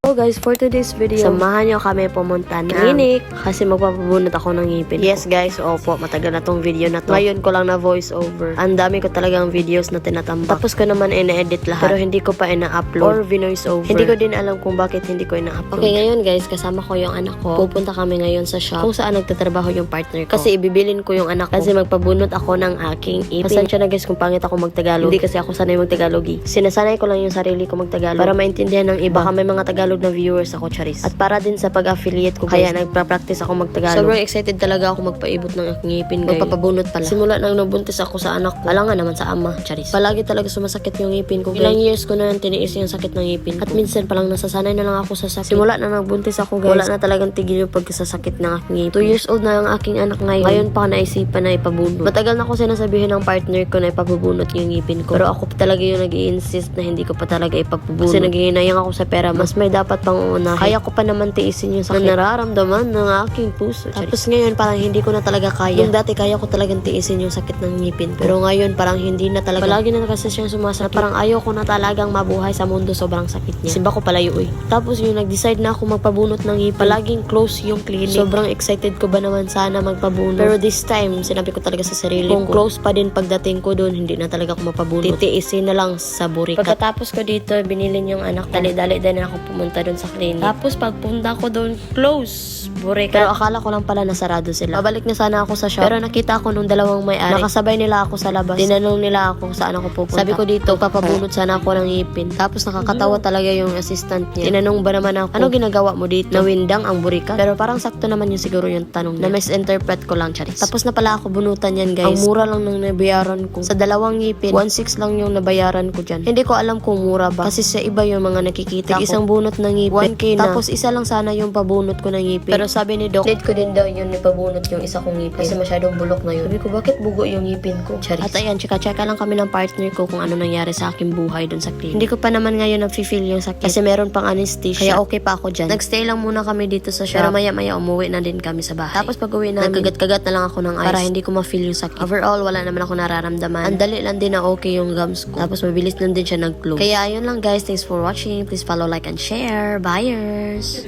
So guys, for today's video, samahan nyo kami pumunta ng clinic kasi magpapabunot ako ng ngipin. Yes guys, opo, matagal na tong video na to. Ngayon ko lang na voice over. Ang dami ko talagang videos na tinatambak. Tapos ko naman ina-edit lahat. Pero hindi ko pa ina-upload or voice over. Hindi ko din alam kung bakit hindi ko ina-upload. Okay, ngayon guys, kasama ko yung anak ko. Pupunta kami ngayon sa shop kung saan nagtatrabaho yung partner ko. Kasi ibibilin ko yung anak ko. Kasi magpabunot ako ng aking ipin. Pasensya na guys kung pangit ako magtagalog. Hindi kasi ako sanay magtagalogi. Sinasanay ko lang yung sarili ko magtagalog para maintindihan ng iba. Baka may mga Tagalog na viewers ako, charis. At para din sa pag-affiliate ko, kaya nagpa-practice ako magtagalog. Sobrang excited talaga ako magpaibot ng aking ngipin, guys. Magpapabunot pala. Simula nang nabuntis ako sa anak ko, alangan naman sa ama, charis. Palagi talaga sumasakit yung ngipin ko. Ilang years ko na tiniis yung sakit ng ngipin. At minsan palang nasasanay na lang ako sa sakit. Simula na nagbuntis ako, guys. Wala na talagang tigil yung pagkasasakit ng aking ngipin. 2 years old na ang aking anak ngayon. Ngayon pa naisipan na ipabunot. Matagal na ako sinasabihin ng partner ko na ipapabunot yung ngipin ko. Pero ako talaga yung nag-i-insist na hindi ko pa talaga ipapabunot. Kasi naghihinayang ako sa pera. Mas may dapat pang uunahin. Kaya ko pa naman tiisin yung sakit na nararamdaman ng aking puso. Tapos ngayon parang hindi ko na talaga kaya. Yung dati kaya ko talagang tiisin yung sakit ng ngipin. Pero ngayon parang hindi na talaga. Palagi na kasi siyang sumasakit. Parang ayaw ko na talagang mabuhay sa mundo, sobrang sakit niya. Simba ko palayo Tapos yung nag-decide na ako magpabunot ng ngipin. Palaging close yung clinic. Sobrang excited ko ba naman sana magpabunot. Pero this time, sinabi ko talaga sa sarili ko, kung close pa din pagdating ko doon, hindi na talaga ako mapabunot. Titiisin na lang sa burikat. Pagkatapos ko dito, binilin yung anak. Dali-dali din ako pumunta doon sa clinic. Tapos pagpunta ko doon, close. Burikat. Pero akala ko lang pala nasarado sila. Babalik na sana ako sa shop. Pero nakita ko nung dalawang may-ari. Nakasabay nila ako sa labas. Tinanong nila ako saan ako pupunta. Sabi ko dito, papabunot sana ako ng ngipin. Tapos nakakatawa talaga yung assistant niya. Tinanong ba naman ako, ano ginagawa mo dito? Nawindang ang burikat? Pero parang sakto naman yung siguro yung tanong niya. Na-misinterpret ko lang, charis. Tapos na pala ako bunutan yan, guys. Ang mura lang nang nabayaran ko. Sa dalawang ngipin, 1.6 lang yung nabayaran ko dyan. Hindi ko alam kung mura ba. Kasi sa iba yung mga nakikita ko. Isang bunot ng ngipin, 1K na. Tapos isa lang sana yung pabunot ko ng ngipin. Pero sabi ni Doc, need ko din daw yun ipabunot yung isa kong ngipin. Kasi masyadong bulok na yun. Sabi ko, bakit bugo yung ngipin ko? Charis. At ayan, chika-cheka lang kami ng partner ko kung ano nangyari sa aking buhay dun sa clinic. Hindi ko pa naman ngayon nag-feel yung sakit. Kasi meron pang anesthesia. Kaya okay pa ako dyan. Nagstay lang muna kami dito sa shop. Pero maya-maya umuwi na din kami sa bahay. Tapos pag uwi namin, nagkagat-kagat na lang ako ng ice para hindi ko ma-feel yung sakit. Overall, wala naman ako nararamdaman. Ang dali lang din na okay yung gums ko. Tapos mabilis lang din siya nag-close. Kaya ayun lang guys. Thanks for watching. Please follow, like, and share. Buyers!